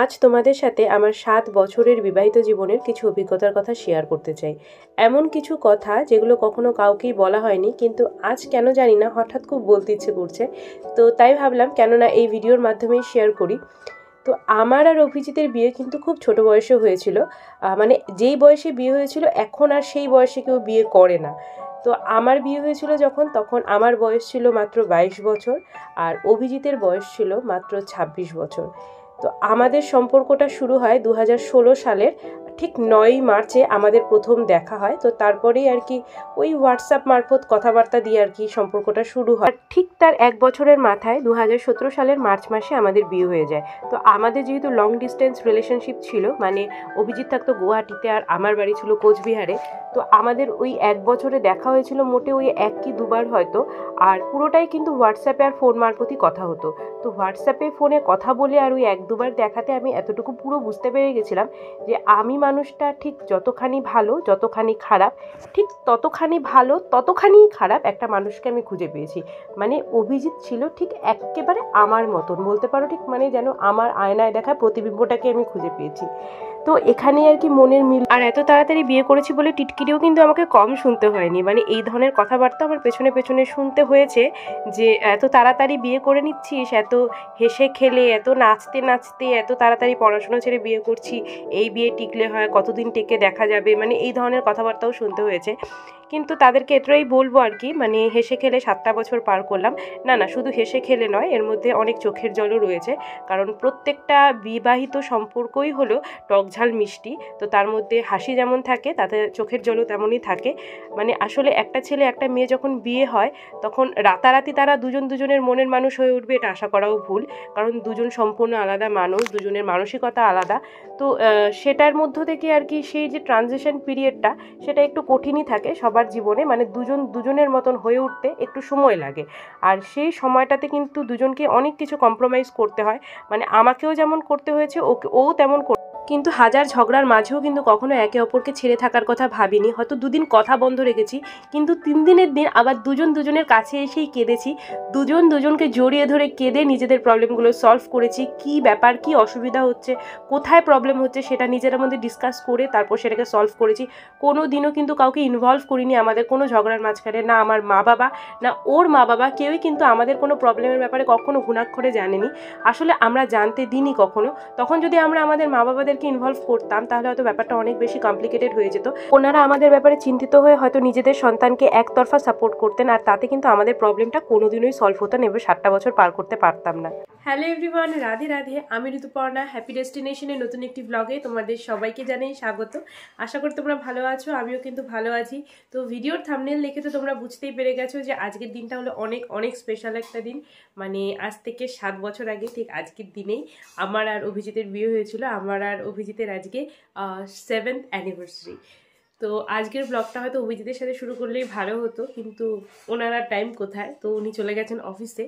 আজ তোমাদের সাথে আমার 7 বছরের বিবাহিত জীবনের কিছু অভিজ্ঞতার কথা শেয়ার করতে চাই। এমন কিছু কথা যেগুলো কখনো কাউকেই বলা হয়নি, কিন্তু আজ কেন জানি না হঠাৎ খুব বলতে ইচ্ছে করছে। তো তাই ভাবলাম কেননা এই ভিডিওর মাধ্যমেই শেয়ার করি। তো আমার আর অভিজিতের বিয়ে কিন্তু খুব ছোট বয়সে হয়েছিল। মানে যেই বয়সে বিয়ে হয়েছিল এখন আর সেই বয়সে কেউ বিয়ে করে না। তো আমার বিয়ে হয়েছিল যখন, তখন আমার বয়স ছিল মাত্র 22 বছর, আর অভিজিতের বয়স ছিল মাত্র 26 বছর। তো আমাদের সম্পর্কটা শুরু হয় 2016 সালের ঠিক 9ই মার্চে আমাদের প্রথম দেখা হয়। তো তারপরেই আর কি ওই হোয়াটসঅ্যাপ মারফত কথাবার্তা দিয়ে আর কি সম্পর্কটা শুরু হয়। ঠিক তার 1 বছরের মাথায় 2017 সালের মার্চ মাসে আমাদের বিয়ে হয়ে যায়। তো আমাদের যেহেতু লং ডিস্টেন্স রিলেশনশিপ ছিল, মানে অভিজিৎ থাকতো গুয়াহাটিতে আর আমার বাড়ি ছিল কোচবিহারে, তো আমাদের ওই 1 বছরে দেখা হয়েছিল মোটে ওই 1 কি 2 বার হয়তো। আর পুরোটাই কিন্তু হোয়াটসঅ্যাপে আর ফোন মারফতই কথা হতো। তো হোয়াটসঅ্যাপে ফোনে কথা বলে আর ওই 1-2 বার দেখাতে আমি এতটুকু পুরো বুঝতে পেরে গেছিলাম যে আমি মানুষটা ঠিক যতখানি ভালো যতখানি খারাপ, ঠিক ততখানি ভালো ততখানি খারাপ একটা মানুষকে আমি খুঁজে পেয়েছি। মানে অভিজিৎ ছিল ঠিক একেবারে আমার মতন, বলতে পারো ঠিক মানে যেন আমার আয়নায় দেখা প্রতিবিম্বটাকে আমি খুঁজে পেয়েছি। তো এখানেই আর কি মনের মিল। আর এত তাড়াতাড়ি বিয়ে করেছি বলে টিটকিরিও কিন্তু আমাকে কম শুনতে হয়নি। মানে এই ধরনের কথাবার্তা আমার পেছনে পেছনে শুনতে হয়েছে যে এত তাড়াতাড়ি বিয়ে করে নিচ্ছিস, এত হেসে খেলে, এত নাচতে নাচতে, এত তাড়াতাড়ি পড়াশোনা ছেড়ে বিয়ে করছি, এই বিয়ে টিকলে হয়, কতদিন টেকে দেখা যাবে, মানে এই ধরনের কথাবার্তাও শুনতে হয়েছে। কিন্তু তাদেরকে এটাই বলবো আর কি, মানে হেসে খেলে 7টা বছর পার করলাম। না না, শুধু হেসে খেলে নয়, এর মধ্যে অনেক চোখের জলও রয়েছে। কারণ প্রত্যেকটা বিবাহিত সম্পর্কই হলো টক ঝাল মিষ্টি। তো তার মধ্যে হাসি যেমন থাকে, তাতে চোখের জলও তেমনই থাকে। মানে আসলে একটা ছেলে একটা মেয়ে যখন বিয়ে হয়, তখন রাতারাতি তারা দুজন দুজনের মনের মানুষ হয়ে উঠবে এটা আশা করাও ভুল। কারণ দুজন সম্পূর্ণ আলাদা মানুষ, দুজনের মানসিকতা আলাদা। তো সেটার মধ্য থেকে আর কি সেই যে ট্রানজিশন পিরিয়ডটা, সেটা একটু কঠিনই থাকে সবার জীবনে। মানে দুজন দুজনের মতন হয়ে উঠতে একটু সময় লাগে। আর সেই সময়টাতে কিন্তু দুজনকে অনেক কিছু কম্প্রোমাইজ করতে হয়। মানে আমাকেও যেমন করতে হয়েছে, ও তেমন। কিন্তু হাজার ঝগড়ার মাঝেও কিন্তু কখনো একে অপরকে ছেড়ে থাকার কথা ভাবিনি। হয়তো 2 দিন কথা বন্ধ রেখেছি, কিন্তু 3 দিনের দিন আবার দুজন দুজনের কাছে এসেই কেঁদেছি। দুজন দুজনকে জড়িয়ে ধরে কেঁদে নিজেদের প্রবলেমগুলো সলভ করেছি। কি ব্যাপার, কি অসুবিধা হচ্ছে, কোথায় প্রবলেম হচ্ছে, সেটা নিজেদের মধ্যে ডিসকাস করে তারপর সেটাকে সলভ করেছি। কোনো দিনও কিন্তু কাউকে ইনভলভ করিনি আমাদের কোনো ঝগড়ার মাঝখানে। না আমার মা বাবা, না ওর মা বাবা, কেউই কিন্তু আমাদের কোনো প্রবলেমের ব্যাপারে কখনো ঘুণাক্ষরে জানেনি। আসলে আমরা জানতে দিইনি কখনো। তখন যদি আমরা আমাদের মা বাবাদেরকে ইনভলভ করতাম, তাহলে হয়তো ব্যাপারটা অনেক বেশি কমপ্লিকেটেড হয়ে যেত। ওনারা আমাদের ব্যাপারে চিন্তিত হয়ে হয়তো নিজেদের সন্তানকে একতরফা সাপোর্ট করতেন, আর তাতে কিন্তু আমাদের প্রবলেমটা কোনোদিনই সলভ হতো না, এবার 7টা বছর পার করতে পারতাম না। Hello everyone, Radhe Radhe. আমি ঋতুপর্ণা, হ্যাপি ডেস্টিনেশনের নতুন একটি ব্লগে তোমাদের সবাইকে জানাই স্বাগত। আশা করি তোমরা ভালো আছো, আমিও কিন্তু ভালো আছি। তো ভিডিওর থাম্বনেল দেখে তো তোমরা বুঝতেই পেরে গেছো যে আজকের দিনটা হলো অনেক অনেক স্পেশাল একটা দিন। মানে আজ থেকে 7 বছর আগে ঠিক আজকের দিনেই আমার আর অভিজিতের বিয়ে হয়েছিল। আমার আর অভিজিতের আজকে 7th অ্যানিভার্সারি। তো আজকের ব্লগটা হয়তো অভিজিতের সাথে শুরু করলেই ভালো হতো, কিন্তু ওনারা টাইম কোথায়, তো উনি চলে গেছেন অফিসে।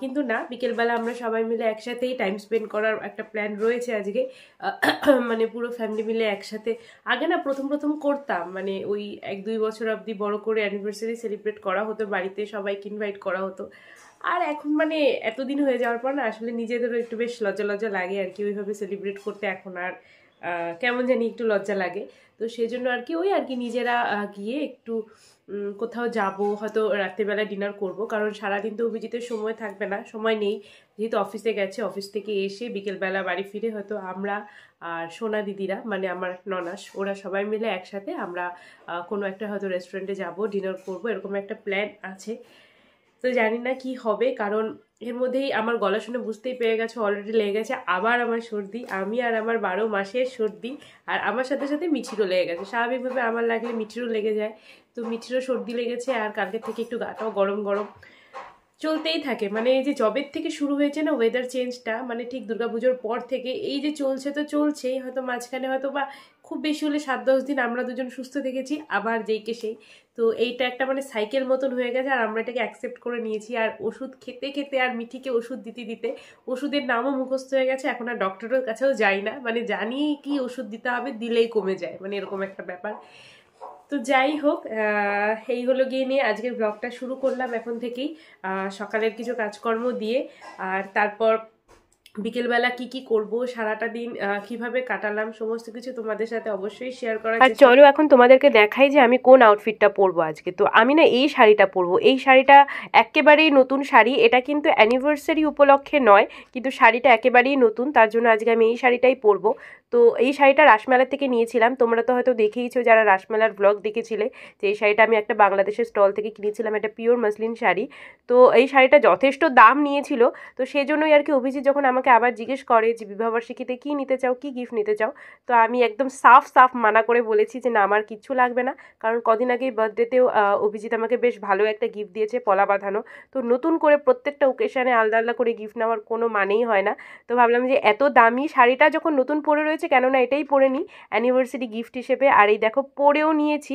কিন্তু না, বিকেলবেলা আমরা সবাই মিলে একসাথেই টাইম স্পেন্ড করার একটা প্ল্যান রয়েছে আজকে। মানে পুরো ফ্যামিলি মিলে একসাথে। আগে না প্রথম প্রথম করতাম, মানে ওই 1-2 বছর অবধি বড় করে অ্যানিভার্সারি সেলিব্রেট করা হতো, বাড়িতে সবাইকে ইনভাইট করা হতো। আর এখন মানে এতদিন হয়ে যাওয়ার পর না আসলে নিজেদেরও একটু বেশ লজ্জা লজ্জা লাগে আর কি, ওইভাবে সেলিব্রেট করতে এখন আর কেমন জানি একটু লজ্জা লাগে। তো সেই জন্য আর কি ওই আর কি নিজেরা গিয়ে একটু কোথাও যাব, হয়তো রাত্রিবেলা ডিনার করব। কারণ সারাদিন তো অভিজিতের সময় থাকবে না, সময় নেই, যেহেতু অফিসে গেছে। অফিস থেকে এসে বিকেলবেলা বাড়ি ফিরে হয়তো আমরা আর সোনা দিদিরা, মানে আমার ননাস, ওরা সবাই মিলে একসাথে আমরা কোনো একটা হয়তো রেস্টুরেন্টে যাব, ডিনার করব, এরকম একটা প্ল্যান আছে। তো জানি না কি হবে, কারণ এর মধ্যেই আমার গলা শুনে বুঝতেই পেরে গেছে অলরেডি লেগে গেছে আবার আমার সর্দি। আমি আর আমার 12 মাসের সর্দি, আর আমার সাথে সাথে মিঠিরও লেগে গেছে। স্বাভাবিকভাবে আমার লাগলে মিঠিরও লেগে যায়, তো মিঠিরও সর্দি লেগেছে। আর কালকের থেকে একটু গাটাও গরম গরম। চলতেই থাকে, মানে এই যে জবের থেকে শুরু হয়েছে না ওয়েদার চেঞ্জটা, মানে ঠিক দুর্গাপুজোর পর থেকে এই যে চলছে তো চলছেই, হয়তো মাঝখানে হয়তো বা খুব বেশি হলে 7-10 দিন আমরা দুজন সুস্থ থেকেছি, আবার যেইকে সেই। তো এইটা একটা মানে সাইকেল মতন হয়ে গেছে, আর আমরা এটাকে অ্যাকসেপ্ট করে নিয়েছি। আর ওষুধ খেতে খেতে আর মিঠিকে ওষুধ দিতে দিতে ওষুধের নামও মুখস্থ হয়ে গেছে, এখন আর ডক্টরের কাছেও যাই না, মানে জানি কি ওষুধ দিতে হবে, দিলেই কমে যায়, মানে এরকম একটা ব্যাপার। তো যাই হোক, এই হলো গিয়ে নিয়ে আজকের ব্লগটা শুরু করলাম এখন থেকেই, সকালের কিছু কাজকর্ম দিয়ে। আর তারপর বিকেলবেলা কি কি করব, সারাটা দিন কিভাবে কাটালাম, সমস্ত কিছু তোমাদের সাথে অবশ্যই শেয়ার করার। আর চলো এখন তোমাদেরকে দেখাই যে আমি কোন আউটফিটটা পরবো আজকে। তো আমি না এই শাড়িটা পরবো, এই শাড়িটা একেবারেই নতুন শাড়ি, এটা কিন্তু অ্যানিভার্সারি উপলক্ষে নয়, কিন্তু শাড়িটা একেবারেই নতুন, তার জন্য আজকে আমি এই শাড়িটাই পরবো। তো এই শাড়িটা রাসমেলা থেকে নিয়েছিলাম, তোমরা তো হয়তো দেখেইছো যারা রাসমেলার ব্লগ দেখেছিলে, যে এই শাড়িটা আমি একটা বাংলাদেশের স্টল থেকে কিনেছিলাম, এটা পিওর মাসলিন শাড়ি। তো এই শাড়িটা যথেষ্ট দাম নিয়েছিল, তো সেজন্যই আর কি অভিজিৎ যখন আমাকে আবার জিজ্ঞেস করে যে বিবাহবার্ষিকীতে কী নিতে চাও, কী গিফট নিতে চাও, তো আমি একদম সাফ মানা করে বলেছি যে না, আমার কিচ্ছু লাগবে না। কারণ কদিন আগেই বার্থডেতেও অভিজিৎ আমাকে বেশ ভালো একটা গিফট দিয়েছে, পলা বাঁধানো। তো নতুন করে প্রত্যেকটা ওকেশানে আলাদা আলাদা করে গিফট নেওয়ার কোনো মানেই হয় না। তো ভাবলাম যে এত দামি শাড়িটা যখন নতুন পরে রয়েছে, কেননা এটাই পরে নিই অ্যানিভার্সারি গিফট হিসেবে। আর এই দেখো পরেও নিয়েছি,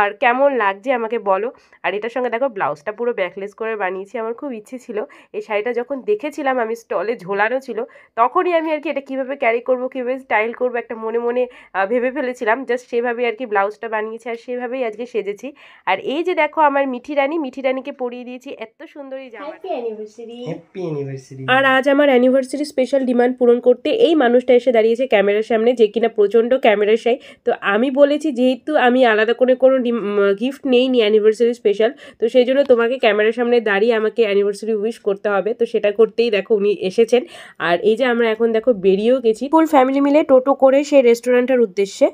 আর কেমন লাগছে আমাকে বলো। আর এটার সঙ্গে দেখো ব্লাউজটা পুরো ব্যাকলেস করে বানিয়েছি, আমার খুব ইচ্ছে ছিল এই শাড়িটা যখন দেখেছিলাম আমি স্টলে ঝোলানো ছিল, তখনই আমি আর কি এটা কীভাবে ক্যারি করবো, কীভাবে স্টাইল করবো একটা মনে মনে ভেবে ফেলেছিলাম। জাস্ট সেভাবেই আর কি ব্লাউজটা বানিয়েছি, আর সেভাবেই আজকে সেজেছি। আর এই যে দেখো আমার মিঠি রানীকে পরিয়ে দিয়েছি এত সুন্দরই জামা। Happy anniversary. আর আজ আমার অ্যানিভার্সারি স্পেশাল ডিমান্ড পূরণ করতে এই মানুষটা এসে দাঁড়িয়েছে ক্যামেরার সামনে, যে কিনা প্রচণ্ড ক্যামেরা শাই। তো আমি বলেছি যেহেতু আমি আলাদা করে কোনো গিফট নেইনি অ্যানিভার্সারি স্পেশাল, তো সেই জন্য তোমাকে ক্যামেরার সামনে দাঁড়িয়ে আমাকে অ্যানিভার্সারি উইশ করতে হবে। তো সেটা করতেই দেখো উনি এসেছেন। আর এই যে আমরা এখন দেখো বেরিয়েও গেছি ফুল ফ্যামিলি মিলে টোটো করে সেই রেস্টুরেন্টের উদ্দেশ্যে।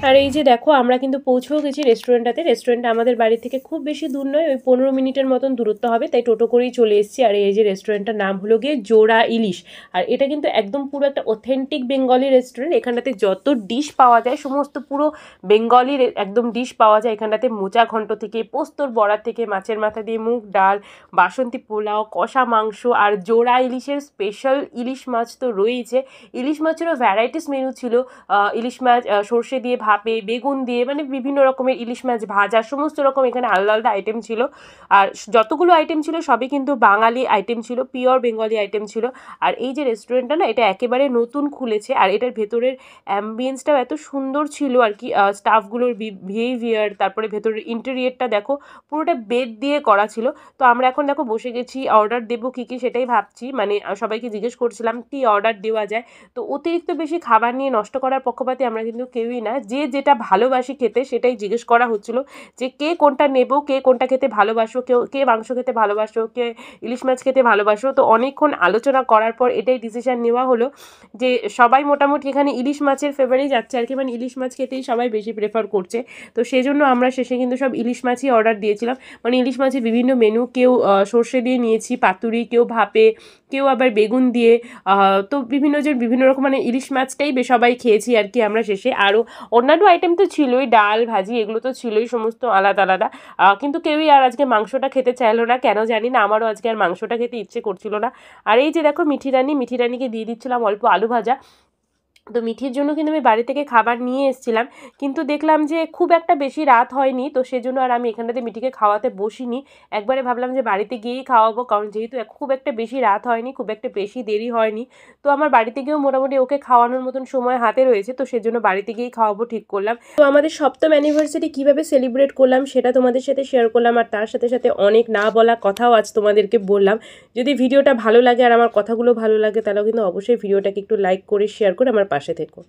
আর এই যে দেখো আমরা কিন্তু পৌঁছেও গেছি রেস্টুরেন্টটাতে। রেস্টুরেন্টটা আমাদের বাড়ি থেকে খুব বেশি দূর নয়, ওই 15 মিনিটের মতন দূরত্ব হবে, তাই টোটো করেই চলে এসেছি। আর এই যে রেস্টুরেন্টটার নাম হলো গিয়ে জোড়া ইলিশ। আর এটা কিন্তু একদম পুরো একটা অথেন্টিক বেঙ্গলি রেস্টুরেন্ট। এখানটাতে যত ডিশ পাওয়া যায় সমস্ত পুরো বেঙ্গলির একদম ডিশ পাওয়া যায় এখানটাতে। মোচা ঘন্ট থেকে, পোস্তর বড়া থেকে, মাছের মাথা দিয়ে মুগ ডাল, বাসন্তী পোলাও, কষা মাংস, আর জোড়া ইলিশের স্পেশাল ইলিশ মাছ তো রয়েছে। ইলিশ মাছেরও ভ্যারাইটিস মেনু ছিল, ইলিশ মাছ সর্ষে দিয়ে ভাপে, বেগুন দিয়ে, মানে বিভিন্ন রকমের ইলিশ মাছ ভাজা, সমস্ত রকম এখানে আলাদা আলাদা আইটেম ছিল। আর যতগুলো আইটেম ছিল সবই কিন্তু বাঙালি আইটেম ছিল, পিওর বেঙ্গলি আইটেম ছিল। আর এই যে রেস্টুরেন্টটা না, এটা একেবারে নতুন খুলেছে, আর এটার ভেতরের অ্যাম্বিয়েন্সটাও এত সুন্দর ছিল আর কি, স্টাফগুলোর বিহেভিয়ার, তারপরে ভেতরের ইন্টেরিয়রটা দেখো পুরোটা বেড দিয়ে করা ছিল। তো আমরা এখন দেখো বসে গেছি, অর্ডার দেবো কী কী সেটাই ভাবছি, মানে সবাইকে জিজ্ঞেস করছিলাম কী অর্ডার দেওয়া যায়। তো অতিরিক্ত বেশি খাবার নিয়ে নষ্ট করার পক্ষপাতী আমরা কিন্তু কেউই না, যে যেটা ভালোবাসি খেতে সেটাই জিজ্ঞেস করা হচ্ছিল, যে কে কোনটা নেবো, কে কোনটা খেতে ভালোবাসো, কে মাংস খেতে ভালোবাসো, কে ইলিশ মাছ খেতে ভালোবাসো। তো অনেকক্ষণ আলোচনা করার পর এটাই ডিসিশন নেওয়া হলো যে সবাই মোটামুটি এখানে ইলিশ মাছের ফেভারেই যাচ্ছে আর কি, মানে ইলিশ মাছ খেতেই সবাই বেশি প্রেফার করছে। তো সেজন্য আমরা শেষে কিন্তু সব ইলিশ মাছই অর্ডার দিয়েছিলাম, মানে ইলিশ মাছের বিভিন্ন মেনু, কেউ সর্ষে দিয়ে নিয়েছি পাতুরি, কেউ ভাপে, কেউ আবার বেগুন দিয়ে, তো বিভিন্ন রকম, মানে ইলিশ মাছটাই সবাই খেয়েছি আর কি আমরা শেষে। আরও অন্যান্য আইটেম তো ছিলই, ডাল ভাজি এগুলো তো ছিলই সমস্ত আলাদা আলাদা, কিন্তু কেউই আর আজকে মাংসটা খেতে চাইলো না, কেন জানি না, আমারও আজকে আর মাংসটা খেতে ইচ্ছে করছিল না। আর এই যে দেখো মিঠি রানীকে দিয়ে দিচ্ছিলাম অল্প আলু ভাজা। তো মিঠির জন্য কিন্তু আমি বাড়ি থেকে খাবার নিয়ে এসেছিলাম, কিন্তু দেখলাম যে খুব একটা বেশি রাত হয়নি, তো সেজন্য আর আমি এখানটাতে মিঠিকে খাওয়াতে বসিনি। একবারে ভাবলাম যে বাড়িতে গিয়েই খাওয়াবো, কারণ যেহেতু খুব একটা বেশি রাত হয়নি, খুব একটা বেশি দেরি হয়নি, তো আমার বাড়িতে গিয়েও মোটামুটি ওকে খাওয়ানোর মতন সময় হাতে রয়েছে, তো সেজন্য বাড়িতে গিয়েই খাওয়াবো ঠিক করলাম। তো আমাদের 7ম অ্যানিভার্সারি কীভাবে সেলিব্রেট করলাম সেটা তোমাদের সাথে শেয়ার করলাম, আর তার সাথে সাথে অনেক না বলা কথাও আজ তোমাদেরকে বললাম। যদি ভিডিওটা ভালো লাগে আর আমার কথাগুলো ভালো লাগে, তাহলে কিন্তু অবশ্যই ভিডিওটাকে একটু লাইক করে শেয়ার করে আমার পাশে থেকো।